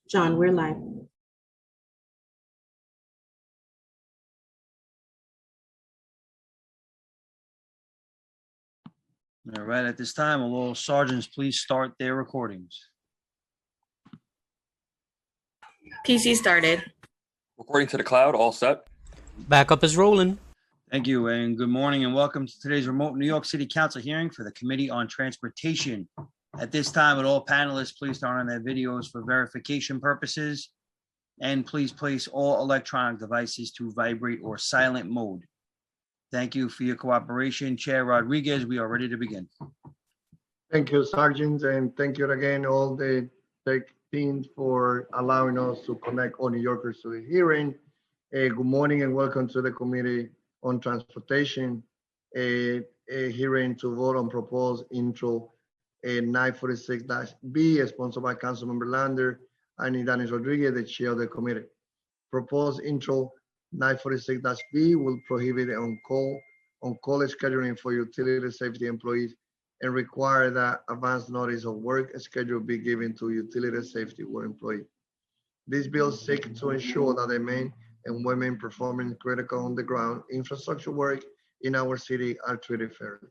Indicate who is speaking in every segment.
Speaker 1: John, we're live.
Speaker 2: All right, at this time, will all sergeants please start their recordings?
Speaker 1: PC started.
Speaker 3: Recording to the cloud, all set.
Speaker 4: Backup is rolling.
Speaker 2: Thank you, and good morning, and welcome to today's remote New York City Council hearing for the Committee on Transportation. At this time, would all panelists please turn on their videos for verification purposes, and please place all electronic devices to vibrate or silent mode. Thank you for your cooperation. Chair Rodriguez, we are ready to begin.
Speaker 5: Thank you, Sergeant, and thank you again, all the tech team, for allowing us to connect all New Yorkers to the hearing. Good morning and welcome to the Committee on Transportation, a hearing to vote on proposed intro 946-B, sponsored by Councilmember Lander and Dennis Rodriguez, the chair of the committee. Proposed intro 946-B will prohibit on-call scheduling for utility safety employees and require that advance notice of work schedule be given to utility safety work employees. This bill seeks to ensure that the men and women performing critical on-the-ground infrastructure work in our city are treated fairly.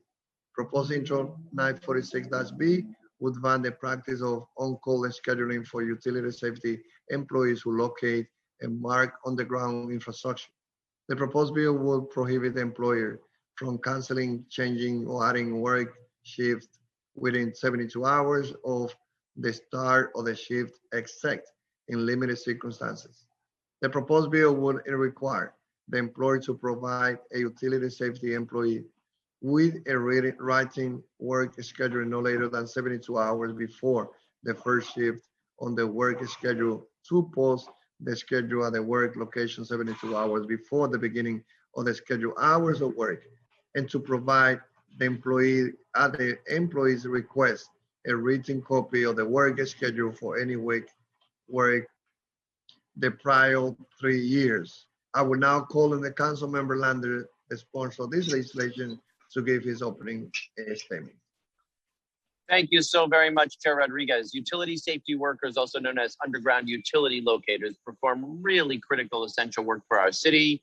Speaker 5: Proposed intro 946-B would ban the practice of on-call scheduling for utility safety employees who locate and mark on-the-ground infrastructure. The proposed bill will prohibit the employer from canceling, changing, or adding work shift within 72 hours of the start of the shift, except in limited circumstances. The proposed bill would require the employer to provide a utility safety employee with a writing work schedule no later than 72 hours before the first shift on the work schedule to post the schedule at the work location 72 hours before the beginning of the scheduled hours of work, and to provide the employee at the employee's request a written copy of the work schedule for any week work the prior 3 years. I will now call on the Councilmember Lander, the sponsor of this legislation, to give his opening statement.
Speaker 6: Thank you so very much, Chair Rodriguez. Utility safety workers, also known as underground utility locators, perform really critical essential work for our city.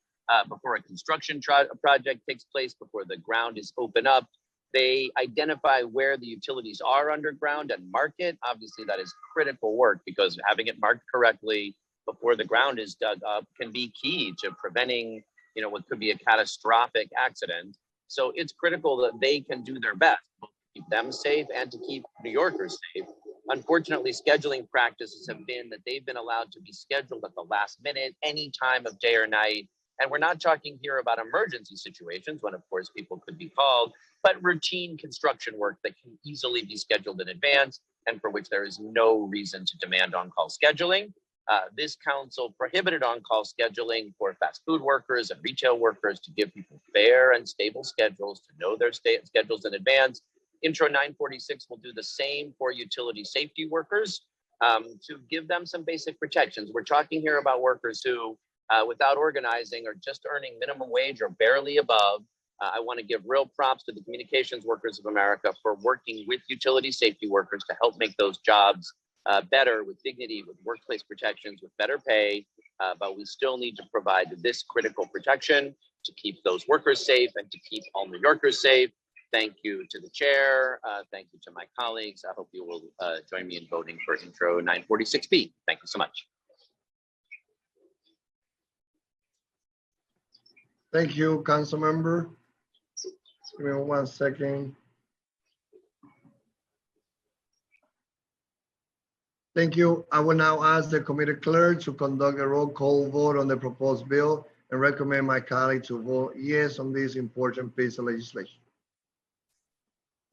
Speaker 6: Before a construction project takes place, before the ground is open up, they identify where the utilities are underground and mark it. Obviously, that is critical work because having it marked correctly before the ground is dug up can be key to preventing, what could be a catastrophic accident. So it's critical that they can do their best, both to keep them safe and to keep New Yorkers safe. Unfortunately, scheduling practices have been that they've been allowed to be scheduled at the last minute, any time of day or night. And we're not talking here about emergency situations when, of course, people could be called, but routine construction work that can easily be scheduled in advance and for which there is no reason to demand on-call scheduling. This council prohibited on-call scheduling for fast food workers and retail workers to give people fair and stable schedules, to know their schedules in advance. Intro 946 will do the same for utility safety workers to give them some basic protections. We're talking here about workers who, without organizing, are just earning minimum wage or barely above. I want to give real props to the Communications Workers of America for working with utility safety workers to help make those jobs better, with dignity, with workplace protections, with better pay, but we still need to provide this critical protection to keep those workers safe and to keep all New Yorkers safe. Thank you to the chair. Thank you to my colleagues. I hope you will join me in voting for intro 946B. Thank you so much.
Speaker 5: Thank you, Councilmember. Give me 1 second. Thank you. I will now ask the committee clerk to conduct a roll call vote on the proposed bill and recommend my colleague to vote yes on this important piece of legislation.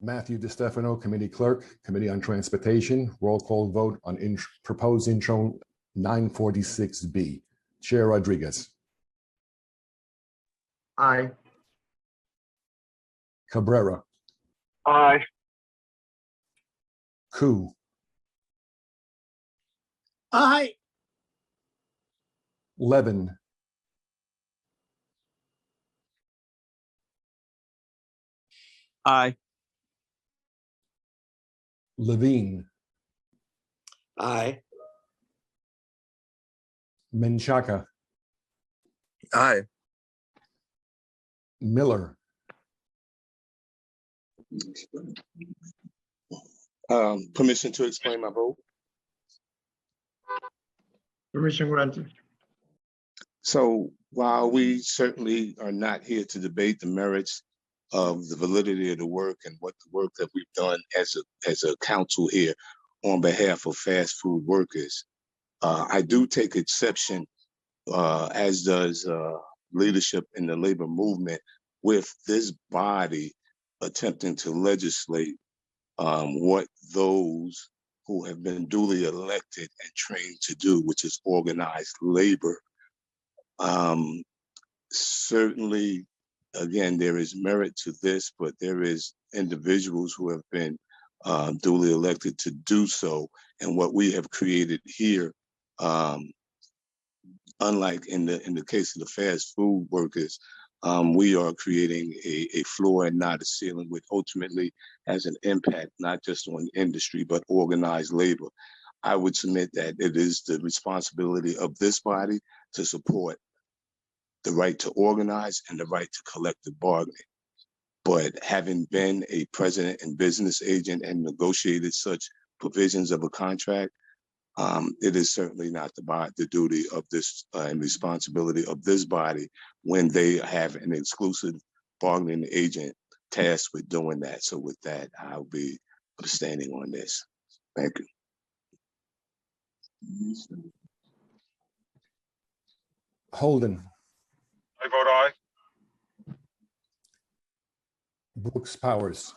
Speaker 7: Matthew DiStefano, Committee Clerk, Committee on Transportation, roll call vote on proposed intro 946B. Chair Rodriguez.
Speaker 5: Aye.
Speaker 7: Cabrera.
Speaker 3: Aye.
Speaker 7: Koo.
Speaker 8: Aye.
Speaker 7: Levin.
Speaker 8: Aye.
Speaker 7: Levine.
Speaker 8: Aye.
Speaker 7: Menchaca,
Speaker 3: Aye.
Speaker 7: Miller,
Speaker 9: Permission to explain my vote.
Speaker 5: Permission granted.
Speaker 9: So while we certainly are not here to debate the merits of the validity of the work and what the work that we've done as a council here on behalf of fast food workers, I do take exception, as does leadership in the labor movement, with this body attempting to legislate what those who have been duly elected and trained to do, which is organized labor. Certainly, again, there is merit to this, but there is individuals who have been duly elected to do so. And what we have created here, unlike in the case of the fast food workers, we are creating a floor and not a ceiling, which ultimately has an impact not just on industry, but organized labor. I would submit that it is the responsibility of this body to support the right to organize and the right to collective bargaining. But having been a president and business agent and negotiated such provisions of a contract, it is certainly not the duty of this and responsibility of this body when they have an exclusive bargaining agent tasked with doing that. So with that, I'll be abstaining on this. Thank you.
Speaker 7: Holden,
Speaker 3: I vote aye.
Speaker 7: Brooks Powers,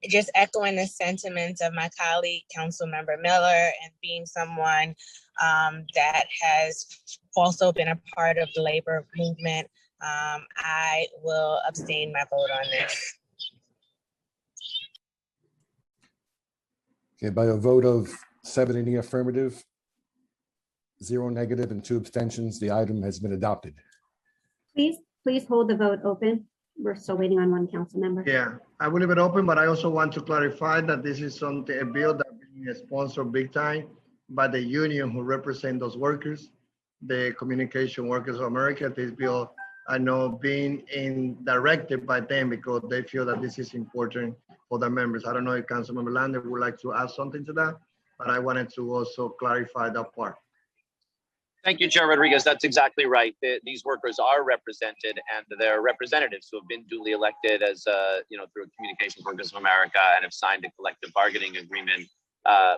Speaker 1: Just echoing the sentiments of my colleague, Councilmember Miller, and being someone that has also been a part of the labor movement, I will abstain my vote on this.
Speaker 7: okay, by a vote of 7 in the affirmative, 0 negative, and 2 abstentions, the item has been adopted.
Speaker 10: Please hold the vote open. We're still waiting on one council member.
Speaker 5: Yeah, I will leave it open, but I also want to clarify that this is something, a bill that being sponsored big time by the union who represent those workers, the Communication Workers of America. This bill, I know, being directed by them because they feel that this is important for the members. I don't know if Councilmember Lander would like to add something to that, but I wanted to also clarify that part.
Speaker 6: Thank you, Chair Rodriguez. That's exactly right. These workers are represented, and their representatives who have been duly elected as, through Communications Workers of America and have signed a collective bargaining agreement,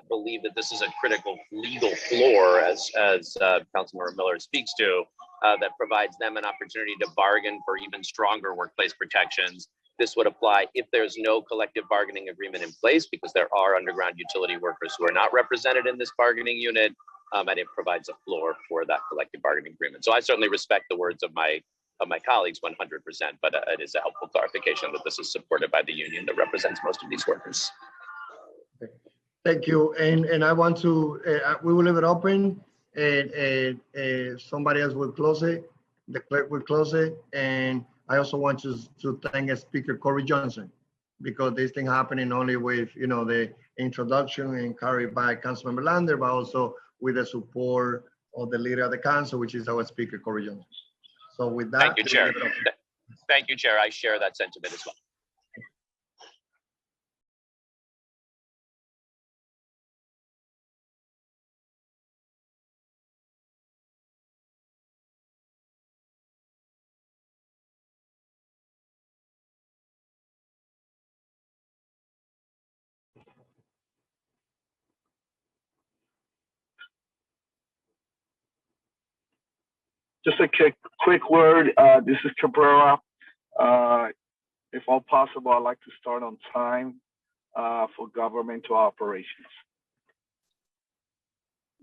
Speaker 6: believe that this is a critical legal floor, as Councilmember Miller speaks to, that provides them an opportunity to bargain for even stronger workplace protections. This would apply if there's no collective bargaining agreement in place, because there are underground utility workers who are not represented in this bargaining unit. And it provides a floor for that collective bargaining agreement. So I certainly respect the words of my colleagues 100%, but it is a helpful clarification that this is supported by the union that represents most of these workers.
Speaker 5: Thank you. And I want to, we will leave it open, and somebody else will close it. The clerk will close it. And I also want to thank Speaker Corey Johnson, because this thing happening only with, the introduction and carried by Councilmember Lander, but also with the support of the leader of the council, which is our Speaker, Corey Johnson. So with that.
Speaker 6: Thank you, Chair. Thank you, Chair. I share that sentiment as well.
Speaker 8: Just a quick word. This is Cabrera. If all possible, I'd like to start on time for governmental operations.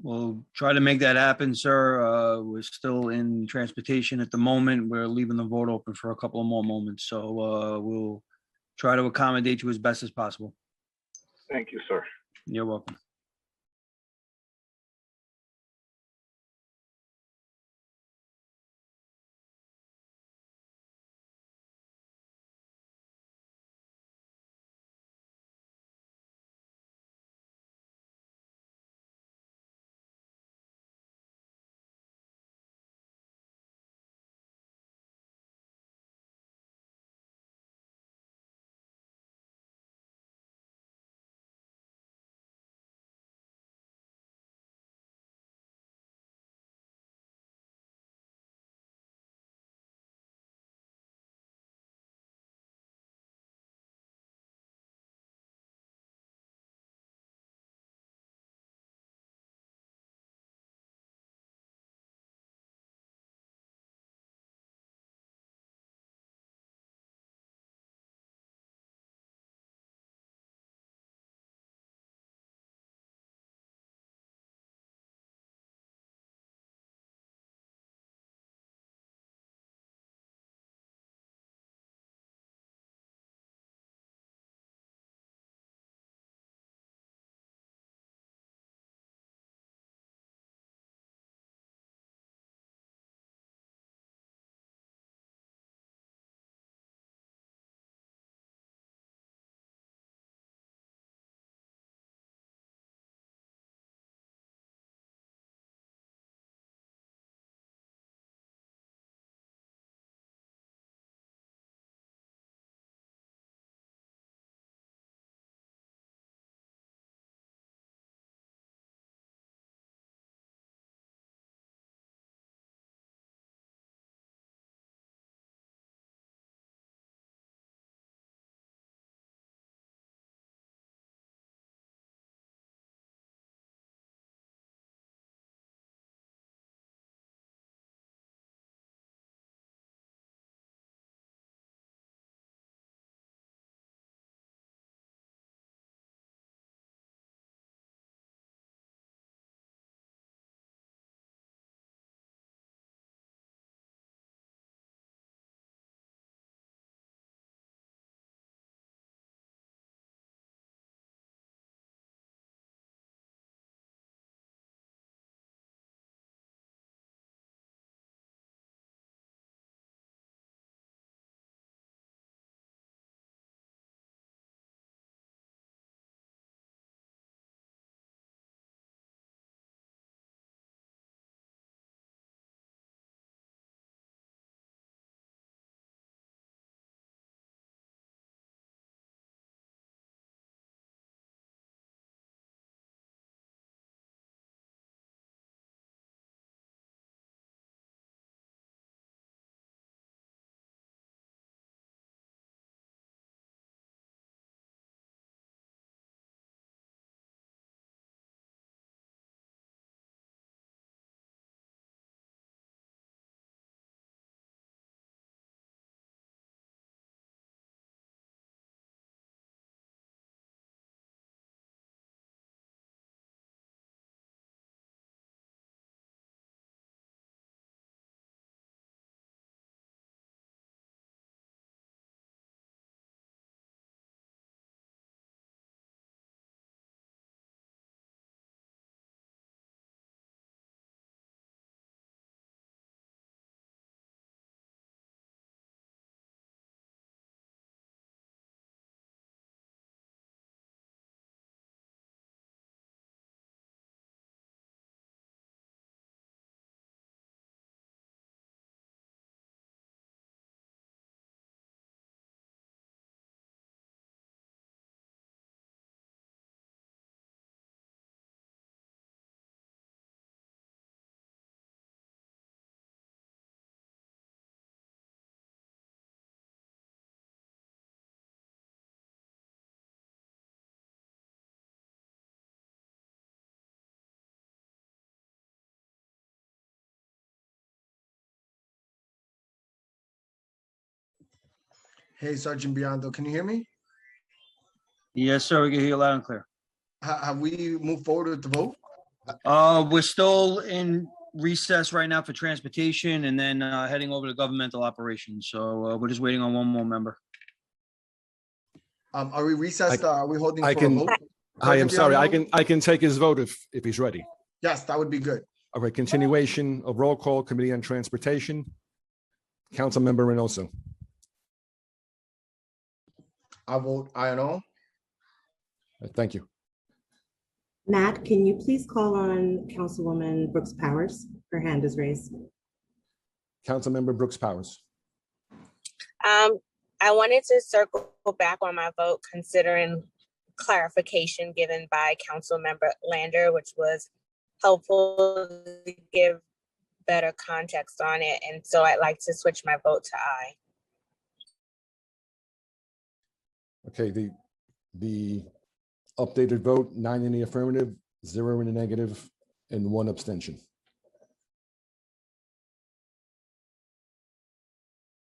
Speaker 2: We'll try to make that happen, sir. We're still in transportation at the moment. We're leaving the vote open for a couple of more moments. So we'll try to accommodate you as best as possible.
Speaker 8: Thank you, sir.
Speaker 2: You're welcome.
Speaker 11: Hey, Sergeant Biondo, can you hear me?
Speaker 2: Yes, sir. We can hear you loud and clear.
Speaker 11: Have we moved forward with the vote?
Speaker 2: We're still in recess right now for transportation and then heading over to governmental operations. So we're just waiting on one more member.
Speaker 11: Are we recessed? Are we holding
Speaker 7: I
Speaker 11: for a
Speaker 7: can-
Speaker 11: vote?
Speaker 7: I am
Speaker 11: Sergeant
Speaker 7: sorry,
Speaker 11: Biondo?
Speaker 7: I can take his vote if he's ready.
Speaker 11: Yes, that would be good.
Speaker 7: All right, continuation of roll call, Committee on Transportation. Councilmember Reynoso.
Speaker 11: I vote aye and all.
Speaker 7: Thank you.
Speaker 12: Matt, can you please call on Councilwoman Brooks Powers? Her hand is raised.
Speaker 7: Councilmember Brooks Powers.
Speaker 1: I wanted to circle back on my vote considering clarification given by Councilmember Lander, which was helpful to give better context on it. And so I'd like to switch my vote to aye.
Speaker 7: Okay, the updated vote, 9 in the affirmative, 0 in the negative, and 1 abstention.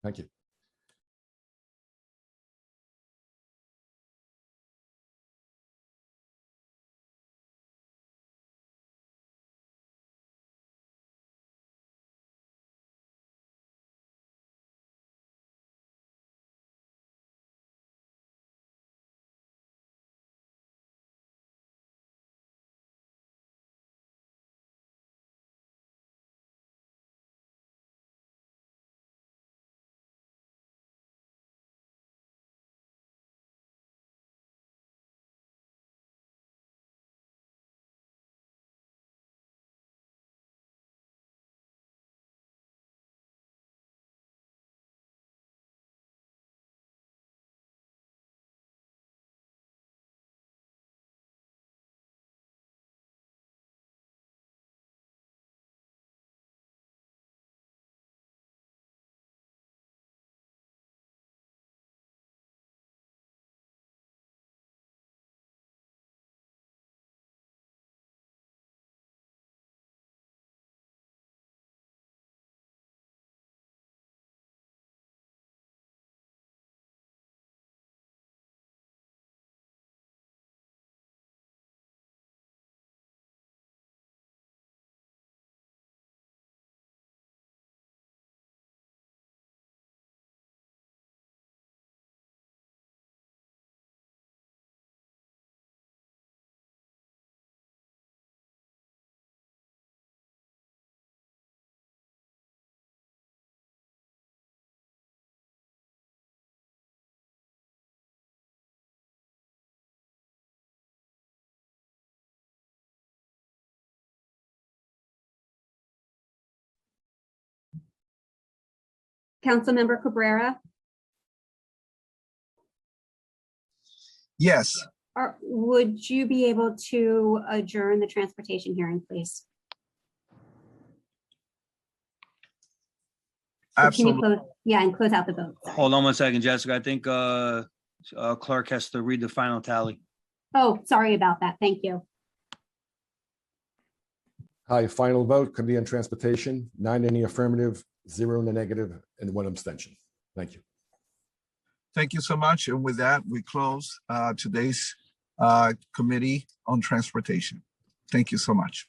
Speaker 7: Thank you.
Speaker 10: Councilmember Cabrera,
Speaker 3: Yes.
Speaker 10: or would you be able to adjourn the transportation hearing, please? So can you
Speaker 3: Absolutely.
Speaker 10: close? Yeah, and close out the vote. Sorry.
Speaker 2: Hold on one second, Jessica. I think clerk has to read the final tally.
Speaker 10: Oh, sorry about that. Thank you.
Speaker 7: Hi, final vote, Committee on Transportation, 9 in the affirmative, 0 in the negative, and 1 abstention. Thank you.
Speaker 3: Thank you so much. And with that, we close today's Committee on Transportation. Thank you so much.